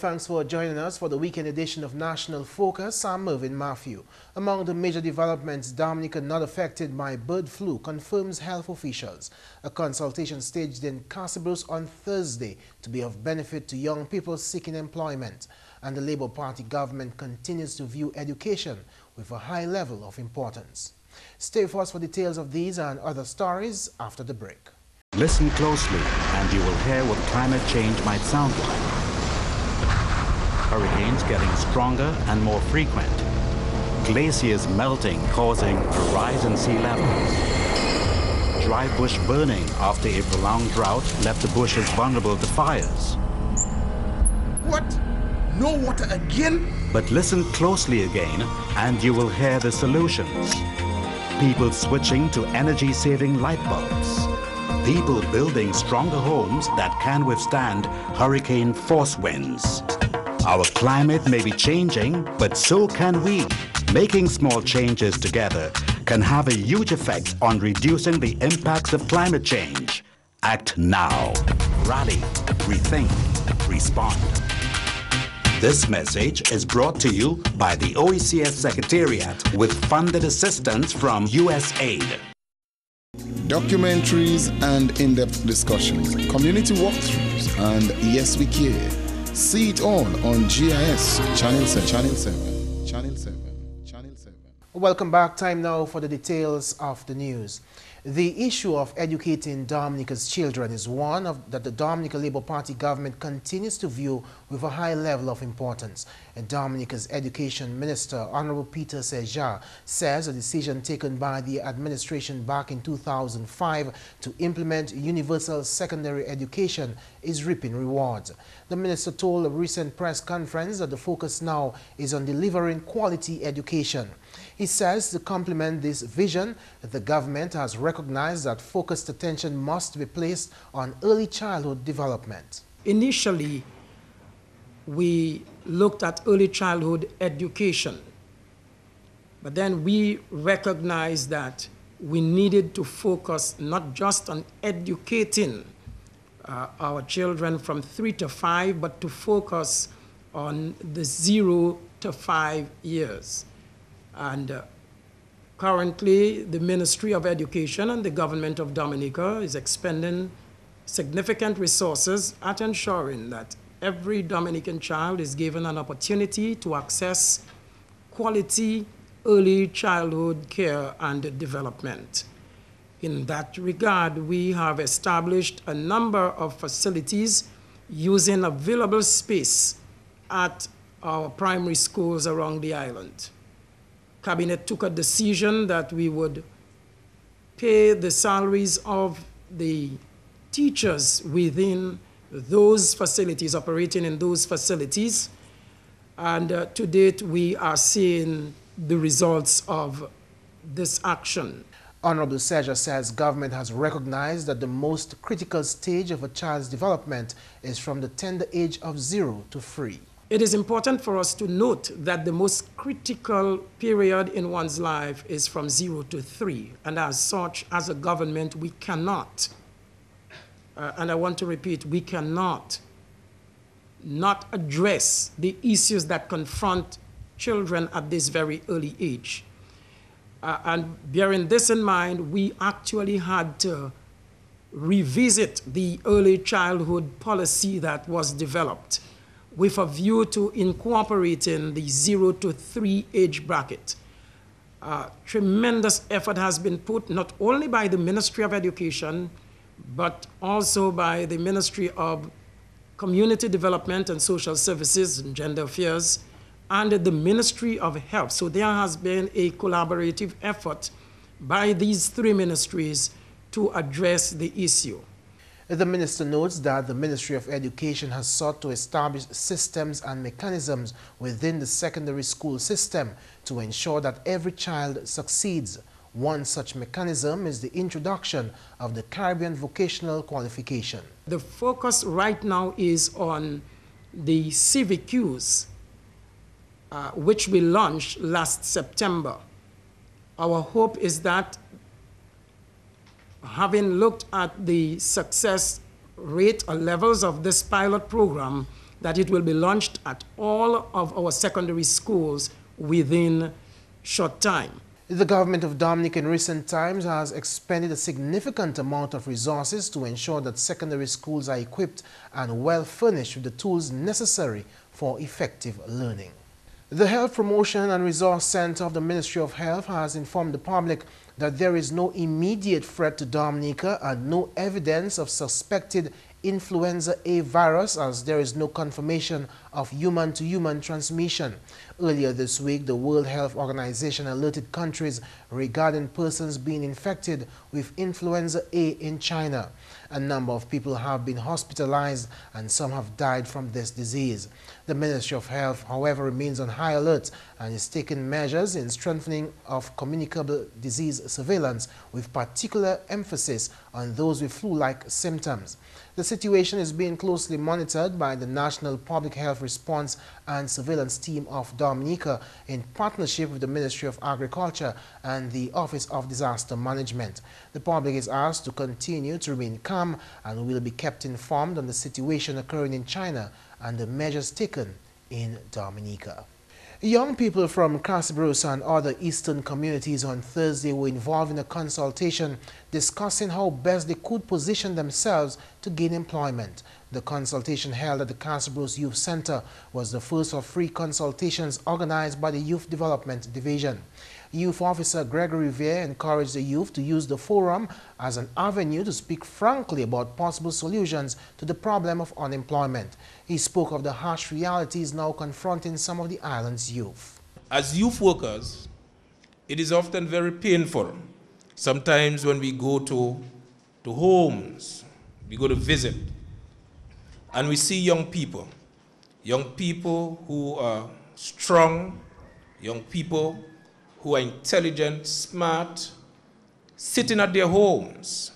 thanks for joining us for the weekend edition of National Focus. I'm Mervin. Among the major developments, Dominica not affected by bird flu, confirms health officials. A consultation staged in Casabros on Thursday to be of benefit to young people seeking employment. And the Labour Party government continues to view education with a high level of importance. Stay with us for details of these and other stories after the break. Listen closely and you will hear what climate change might sound like. Hurricanes getting stronger and more frequent. Glaciers melting, causing a rise in sea levels. Dry bush burning after a prolonged drought left the bushes vulnerable to fires. What? No water again? But listen closely again and you will hear the solutions. People switching to energy-saving light bulbs. People building stronger homes that can withstand hurricane force winds. Our climate may be changing, but so can we. Making small changes together can have a huge effect on reducing the impacts of climate change. Act now. Rally, rethink, respond. This message is brought to you by the OECS Secretariat with funded assistance from USAID. Documentaries and in-depth discussions, community walkthroughs, and Yes We Care. See it all on GIS Channel 7. Welcome back. Time now for the details of the news. The issue of educating Dominica's children is one that the Dominica Labour Party government continues to view with a high level of importance. And Dominica's Education Minister, Honorable Peter Seja, says a decision taken by the administration back in 2005 to implement universal secondary education is reaping rewards. The minister told a recent press conference that the focus now is on delivering quality education. He says to complement this vision, the government has recognized that focused attention must be placed on early childhood development. Initially, we looked at early childhood education, but then we recognized that we needed to focus not just on educating our children from 3 to 5, but to focus on the 0 to 5 years. And currently, the Ministry of Education and the government of Dominica is expending significant resources at ensuring that every Dominican child is given an opportunity to access quality early childhood care and development. In that regard, we have established a number of facilities using available space at our primary schools around the island. Cabinet took a decision that we would pay the salaries of the teachers within those facilities, operating in those facilities. And to date, we are seeing the results of this action. Honorable Seja says government has recognized that the most critical stage of a child's development is from the tender age of 0 to 3. It is important for us to note that the most critical period in one's life is from 0 to 3. And as such, as a government, we cannot, and I want to repeat, we cannot not address the issues that confront children at this very early age. And bearing this in mind, we actually had to revisit the early childhood policy that was developed with a view to incorporating the 0 to 3 age bracket. Tremendous effort has been put not only by the Ministry of Education, but also by the Ministry of Community Development and Social Services and Gender Affairs, and the Ministry of Health. So there has been a collaborative effort by these 3 ministries to address the issue. The minister notes that the Ministry of Education has sought to establish systems and mechanisms within the secondary school system to ensure that every child succeeds. One such mechanism is the introduction of the Caribbean Vocational Qualification. The focus right now is on the CVQs, which we launched last September. Our hope is that having looked at the success rate or levels of this pilot program, that it will be launched at all of our secondary schools within short time. The government of Dominica in recent times has expended a significant amount of resources to ensure that secondary schools are equipped and well furnished with the tools necessary for effective learning. The Health Promotion and Resource Center of the Ministry of Health has informed the public that there is no immediate threat to Dominica and no evidence of suspected influenza A virus, as there is no confirmation of human-to-human transmission. Earlier this week, the World Health Organization alerted countries regarding persons being infected with influenza A in China. A number of people have been hospitalized and some have died from this disease. The Ministry of Health, however, remains on high alert and is taking measures in strengthening of communicable disease surveillance with particular emphasis on those with flu-like symptoms. The situation is being closely monitored by the National Public Health Response and Surveillance Team of Dominica in partnership with the Ministry of Agriculture and the Office of Disaster Management. The public is asked to continue to remain calm and will be kept informed on the situation occurring in China and the measures taken in Dominica. Young people from Casabrosa and other eastern communities on Thursday were involved in a consultation discussing how best they could position themselves to gain employment. The consultation held at the Casabrosa Youth Center was the first of 3 consultations organized by the Youth Development Division. Youth Officer Gregory Revere encouraged the youth to use the forum as an avenue to speak frankly about possible solutions to the problem of unemployment. He spoke of the harsh realities now confronting some of the island's youth. As youth workers, it is often very painful. Sometimes when we go to homes, we go to visit, and we see young people who are strong, young people who are intelligent, smart, sitting at their homes,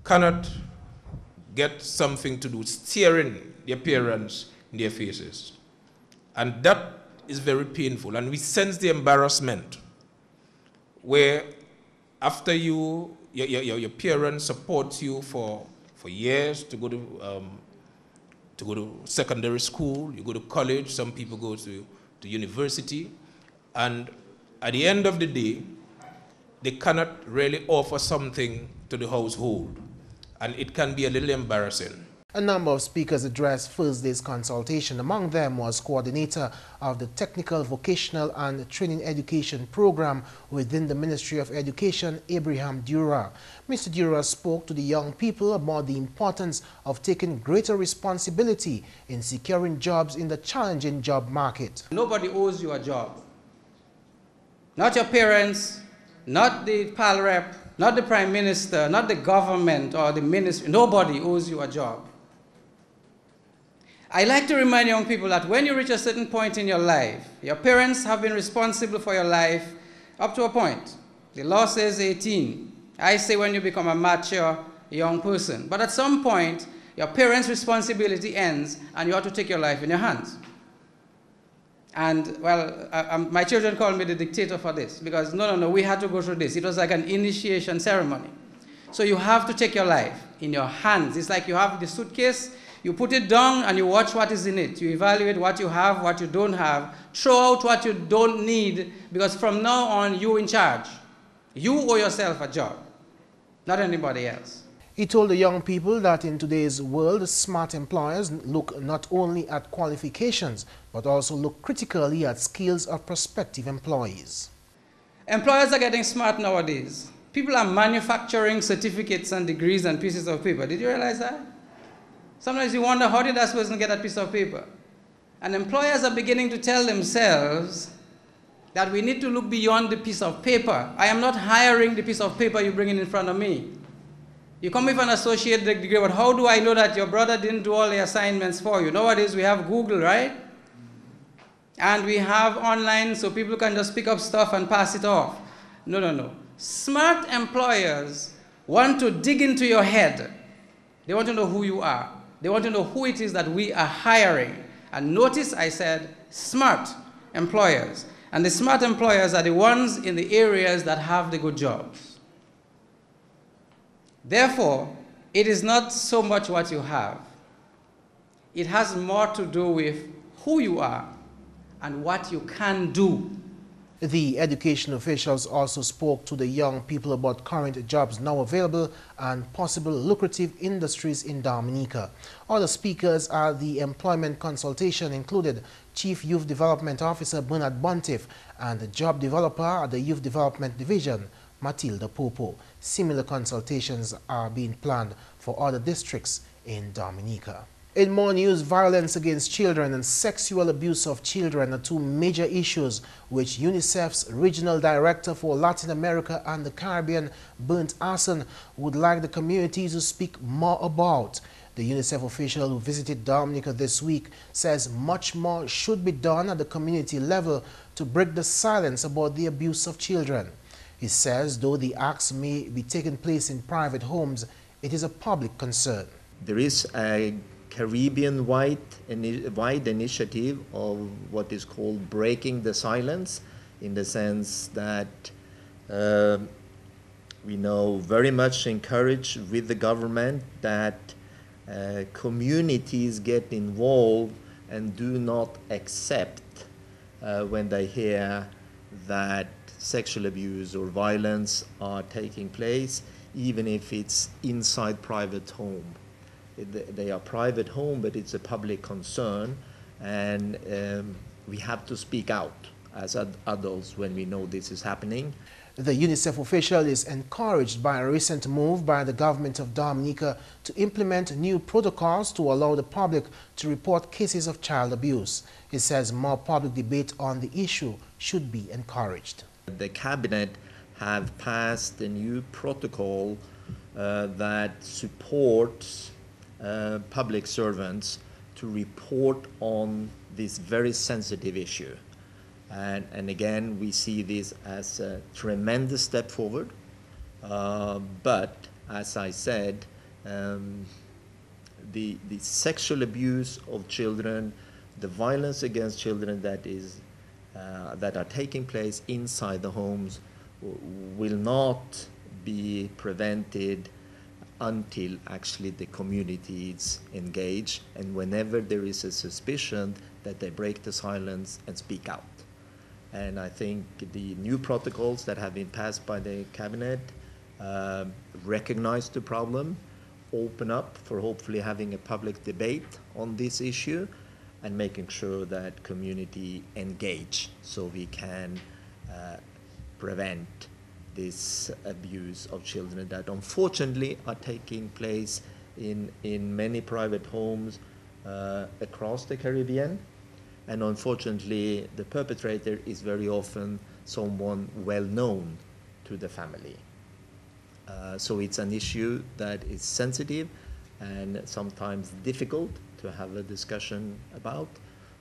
cannot get something to do, staring their parents in their faces. And that is very painful. And we sense the embarrassment where after your parents support you for years to go to secondary school, you go to college, some people go to university, and at the end of the day, they cannot really offer something to the household, and it can be a little embarrassing. A number of speakers addressed Thursday's consultation. Among them was coordinator of the Technical, Vocational and Training Education Program within the Ministry of Education, Abraham Dura. Mr. Dura spoke to the young people about the importance of taking greater responsibility in securing jobs in the challenging job market. Nobody owes you a job. Not your parents, not the PAL rep, not the Prime Minister, not the government or the ministry. Nobody owes you a job. I like to remind young people that when you reach a certain point in your life, your parents have been responsible for your life up to a point. The law says 18. I say when you become a mature young person. But at some point, your parents' responsibility ends and you have to take your life in your hands. And, well, my children call me the dictator for this because, no, we had to go through this. It was like an initiation ceremony. So you have to take your life in your hands. It's like you have the suitcase, you put it down and you watch what is in it. You evaluate what you have, what you don't have. Throw out what you don't need because from now on, you're in charge. You owe yourself a job, not anybody else. He told the young people that in today's world, smart employers look not only at qualifications, but also look critically at skills of prospective employees. Employers are getting smart nowadays. People are manufacturing certificates and degrees and pieces of paper. Did you realize that? Sometimes you wonder, how did that person get that piece of paper? And employers are beginning to tell themselves that we need to look beyond the piece of paper. I am not hiring the piece of paper you bring in front of me. You come with an associate degree, but how do I know that your brother didn't do all the assignments for you? Nowadays we have Google, right? And we have online so people can just pick up stuff and pass it off. No. Smart employers want to dig into your head. They want to know who you are. They want to know who it is that we are hiring. And notice I said smart employers. And the smart employers are the ones in the areas that have the good jobs. Therefore, it is not so much what you have. It has more to do with who you are and what you can do. The education officials also spoke to the young people about current jobs now available and possible lucrative industries in Dominica. Other speakers at the employment consultation included Chief Youth Development Officer Bernard Bontiff and the job developer at the Youth Development Division, Matilda Popo. Similar consultations are being planned for other districts in Dominica. In more news, violence against children and sexual abuse of children are two major issues which UNICEF's Regional Director for Latin America and the Caribbean, Bernd Assen, would like the community to speak more about. The UNICEF official who visited Dominica this week says much more should be done at the community level to break the silence about the abuse of children. He says though the acts may be taking place in private homes, it is a public concern. There is a Caribbean-wide initiative of what is called breaking the silence, in the sense that we know very much encourage with the government that communities get involved and do not accept when they hear that sexual abuse or violence are taking place, even if it's inside private home. They are private home, but it's a public concern, and we have to speak out as adults when we know this is happening. The UNICEF official is encouraged by a recent move by the government of Dominica to implement new protocols to allow the public to report cases of child abuse. He says more public debate on the issue should be encouraged. The cabinet have passed a new protocol that supports public servants to report on this very sensitive issue. And again, we see this as a tremendous step forward. But as I said, the sexual abuse of children, the violence against children that are taking place inside the homes will not be prevented until actually the community is engaged, and whenever there is a suspicion that they break the silence and speak out. And I think the new protocols that have been passed by the cabinet recognize the problem, open up for hopefully having a public debate on this issue, and making sure that community engage so we can prevent this abuse of children that unfortunately are taking place in many private homes across the Caribbean. And unfortunately, the perpetrator is very often someone well known to the family. So it's an issue that is sensitive and sometimes difficult to have a discussion about.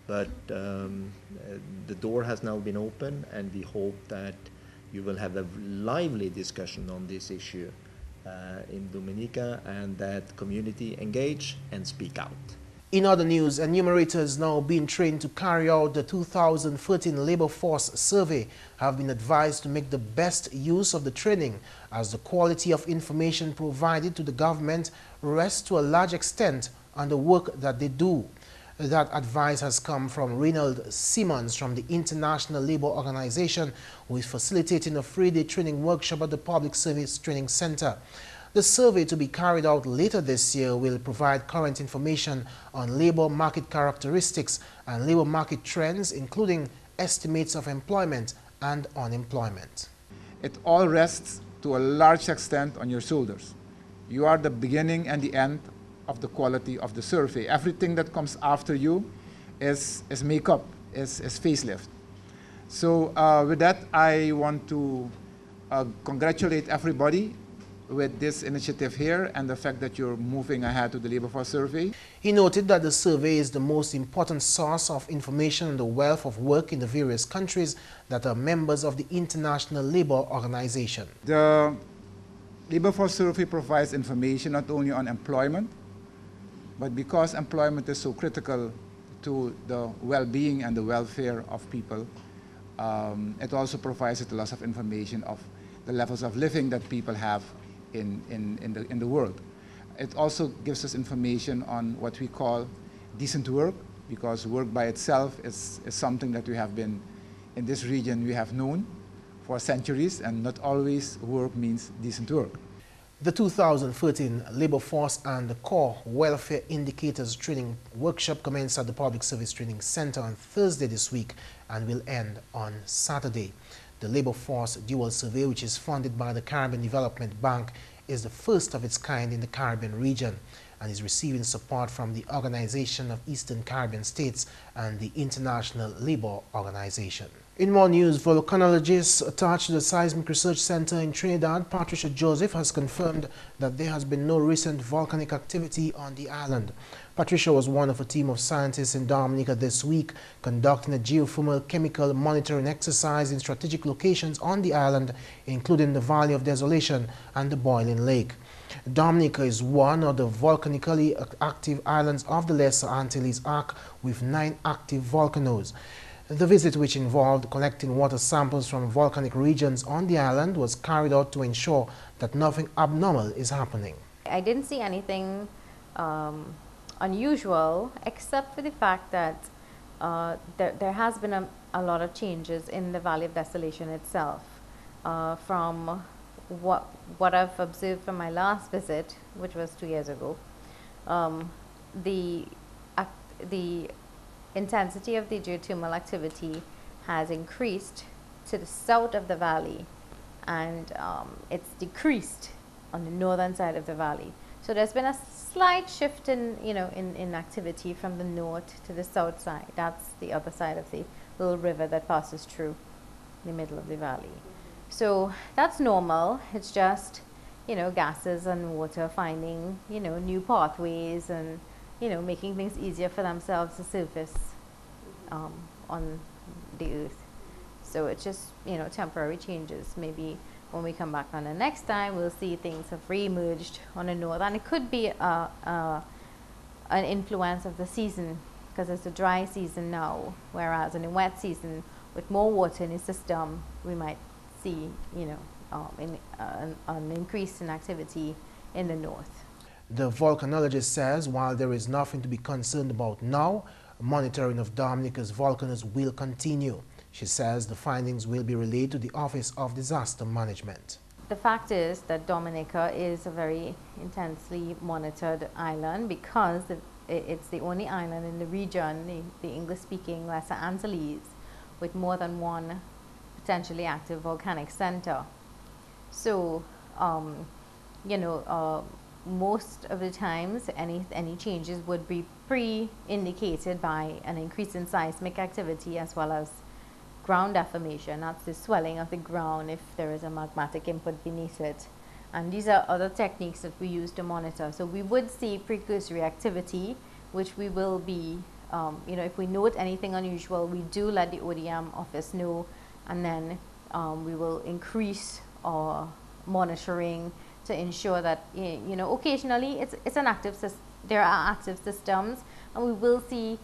But the door has now been opened, and we hope that you will have a lively discussion on this issue in Dominica, and that community engage and speak out. In other news, enumerators now being trained to carry out the 2013 Labor Force Survey have been advised to make the best use of the training, as the quality of information provided to the government rests to a large extent on the work that they do. That advice has come from Reynold Simmons from the International Labour Organization, who is facilitating a three-day training workshop at the Public Service Training Center. The survey, to be carried out later this year, will provide current information on labour market characteristics and labour market trends, including estimates of employment and unemployment. It all rests to a large extent on your shoulders. You are the beginning and the end of the quality of the survey. Everything that comes after you is makeup, is facelift. So with that, I want to congratulate everybody with this initiative here and the fact that you're moving ahead to the Labour Force Survey. He noted that the survey is the most important source of information on the wealth of work in the various countries that are members of the International Labour Organization. The Labour Force Survey provides information not only on employment, but because employment is so critical to the well-being and the welfare of people, it also provides a lot of information of the levels of living that people have in the world. It also gives us information on what we call decent work, because work by itself is something that we have been, in this region, we have known for centuries, and not always work means decent work. The 2013 Labor Force and Core Welfare Indicators Training Workshop commenced at the Public Service Training Center on Thursday this week and will end on Saturday. The Labor Force Dual Survey, which is funded by the Caribbean Development Bank, is the first of its kind in the Caribbean region and is receiving support from the Organization of Eastern Caribbean States and the International Labour Organization. In more news, volcanologists attached to the Seismic Research Center in Trinidad, Patricia Joseph, has confirmed that there has been no recent volcanic activity on the island. Patricia was one of a team of scientists in Dominica this week conducting a geothermal chemical monitoring exercise in strategic locations on the island, including the Valley of Desolation and the Boiling Lake. Dominica is one of the volcanically active islands of the Lesser Antilles Arc with 9 active volcanoes. The visit, which involved collecting water samples from volcanic regions on the island, was carried out to ensure that nothing abnormal is happening. I didn't see anything unusual, except for the fact that there has been a lot of changes in the Valley of Desolation itself. From what I've observed from my last visit, which was 2 years ago, the intensity of the geothermal activity has increased to the south of the valley, and it's decreased on the northern side of the valley. So there's been a slight shift in activity from the north to the south side. That's the other side of the little river that passes through the middle of the valley. So that's normal. It's just, gases and water finding, new pathways and, making things easier for themselves to surface on the earth. So it's just, temporary changes. Maybe when we come back on the next time, we'll see things have re-emerged on the north. And it could be an influence of the season, because it's a dry season now, whereas in a wet season, with more water in the system, we might see, an increase in activity in the north. The volcanologist says while there is nothing to be concerned about now, monitoring of Dominica's volcanoes will continue. She says the findings will be relayed to the Office of Disaster Management. The fact is that Dominica is a very intensely monitored island because it's the only island in the region, the English-speaking Lesser Antilles, with more than one potentially active volcanic center. So, most of the times any changes would be pre-indicated by an increase in seismic activity as well as ground deformation. That's the swelling of the ground if there is a magmatic input beneath it. And these are other techniques that we use to monitor. So we would see precursory activity, which we will be, if we note anything unusual, we do let the ODM office know, and then we will increase our monitoring to ensure that, occasionally it's an active there are active systems, and we will see,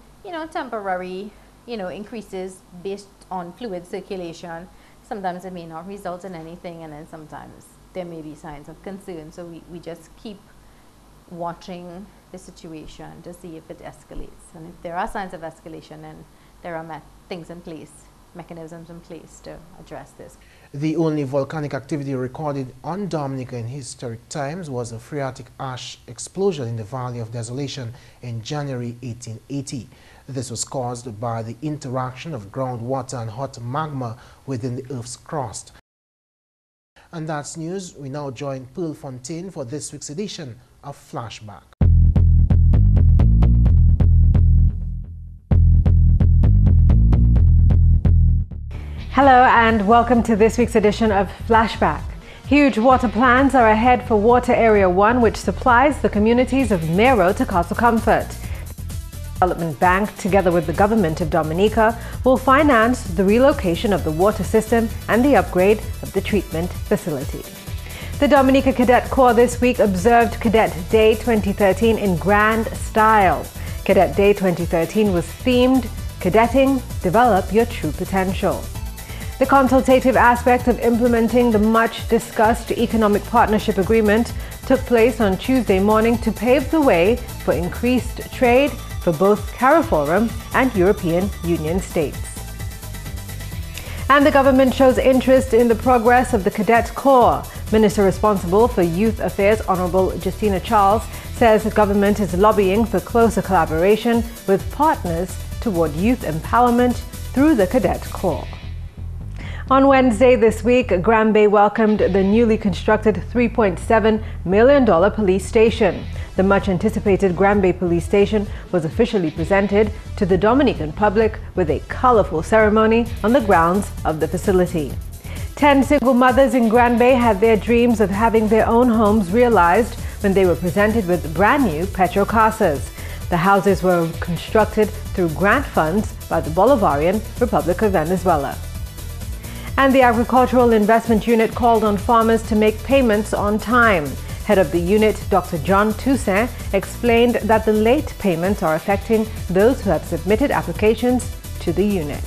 temporary, increases based on fluid circulation. Sometimes it may not result in anything, and then sometimes there may be signs of concern. So we just keep watching the situation to see if it escalates. And if there are signs of escalation, then there are things in place, mechanisms in place to address this. The only volcanic activity recorded on Dominica in historic times was a phreatic ash explosion in the Valley of Desolation in January 1880. This was caused by the interaction of groundwater and hot magma within the Earth's crust. And that's news. We now join Pearl Fontaine for this week's edition of Flashback. Hello and welcome to this week's edition of Flashback. Huge water plans are ahead for Water Area 1, which supplies the communities of Mero to Castle Comfort. The Development Bank, together with the government of Dominica, will finance the relocation of the water system and the upgrade of the treatment facility. The Dominica Cadet Corps this week observed Cadet Day 2013 in grand style. Cadet Day 2013 was themed, Cadetting, Develop Your True Potential. The consultative aspect of implementing the much-discussed Economic Partnership Agreement took place on Tuesday morning to pave the way for increased trade, for both CARIFORUM and European Union states. And the government shows interest in the progress of the Cadet Corps. Minister responsible for Youth Affairs, Honorable Justina Charles, says the government is lobbying for closer collaboration with partners toward youth empowerment through the Cadet Corps. On Wednesday this week, Granby welcomed the newly constructed $3.7 million police station. The much-anticipated Granby Police Station was officially presented to the Dominican public with a colorful ceremony on the grounds of the facility. 10 single mothers in Granby had their dreams of having their own homes realized when they were presented with brand new Petro Casas. The houses were constructed through grant funds by the Bolivarian Republic of Venezuela. And the Agricultural Investment Unit called on farmers to make payments on time. Head of the unit, Dr. John Toussaint, explained that the late payments are affecting those who have submitted applications to the unit.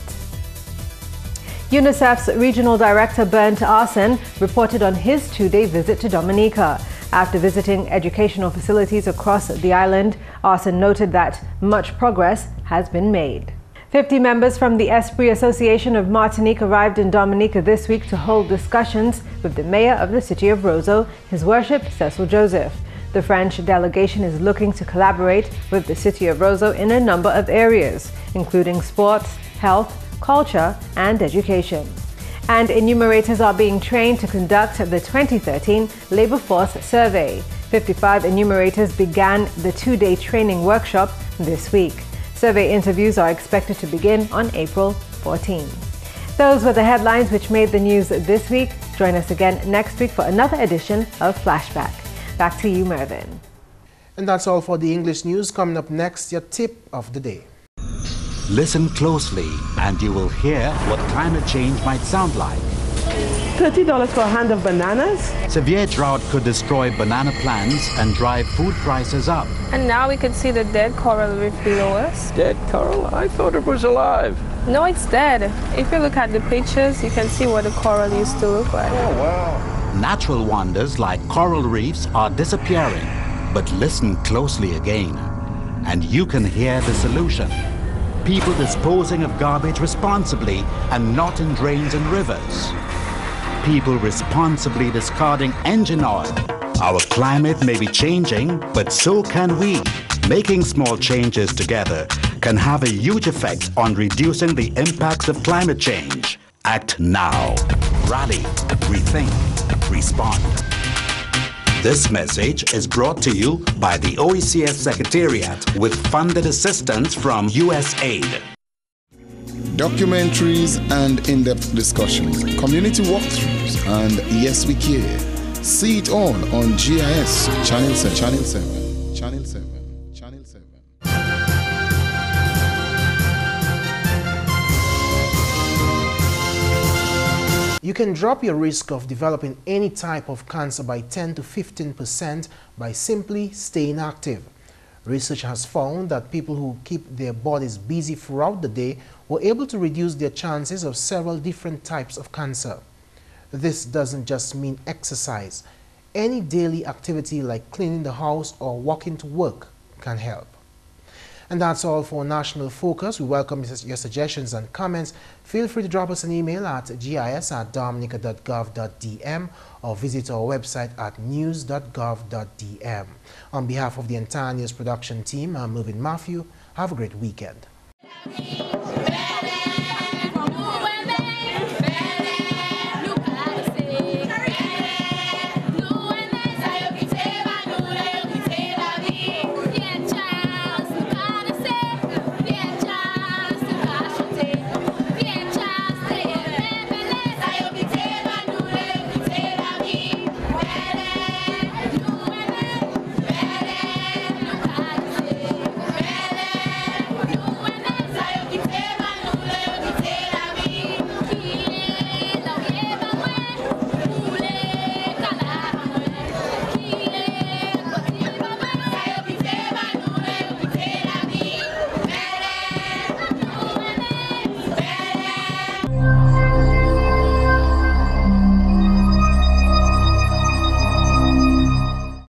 UNICEF's Regional Director Bernd Arsen reported on his two-day visit to Dominica. After visiting educational facilities across the island, Arsen noted that much progress has been made. 50 members from the Esprit Association of Martinique arrived in Dominica this week to hold discussions with the mayor of the city of Roseau, His Worship Cecil Joseph. The French delegation is looking to collaborate with the city of Roseau in a number of areas, including sports, health, culture, and education. And enumerators are being trained to conduct the 2013 Labor Force Survey. 55 enumerators began the two-day training workshop this week. Survey interviews are expected to begin on April 14. Those were the headlines which made the news this week. Join us again next week for another edition of Flashback. Back to you, Mervin. And that's all for the English news. Coming up next, your tip of the day. Listen closely and you will hear what climate change might sound like. $30 for a hand of bananas? Severe drought could destroy banana plants and drive food prices up. And now we can see the dead coral reef below us. Dead coral? I thought it was alive. No, it's dead. If you look at the pictures, you can see what the coral used to look like. Oh, wow. Natural wonders like coral reefs are disappearing. But listen closely again, and you can hear the solution. People disposing of garbage responsibly and not in drains and rivers. People responsibly discarding engine oil. Our climate may be changing, but so can we. Making small changes together can have a huge effect on reducing the impacts of climate change. Act now. Rally, rethink, respond. This message is brought to you by the OECS Secretariat with funded assistance from USAID. Documentaries and in-depth discussions, community walkthroughs, and Yes We Care. See it all on GIS Channel 7. Channel 7. Channel 7. Channel 7. You can drop your risk of developing any type of cancer by 10 to 15% by simply staying active. Research has found that people who keep their bodies busy throughout the day were able to reduce their chances of several different types of cancer. This doesn't just mean exercise. Any daily activity like cleaning the house or walking to work can help. And that's all for National Focus. We welcome your suggestions and comments. Feel free to drop us an email at gis@dominica.gov.dm or visit our website at news.gov.dm. On behalf of the entire news production team, I'm Mervin. Have a great weekend.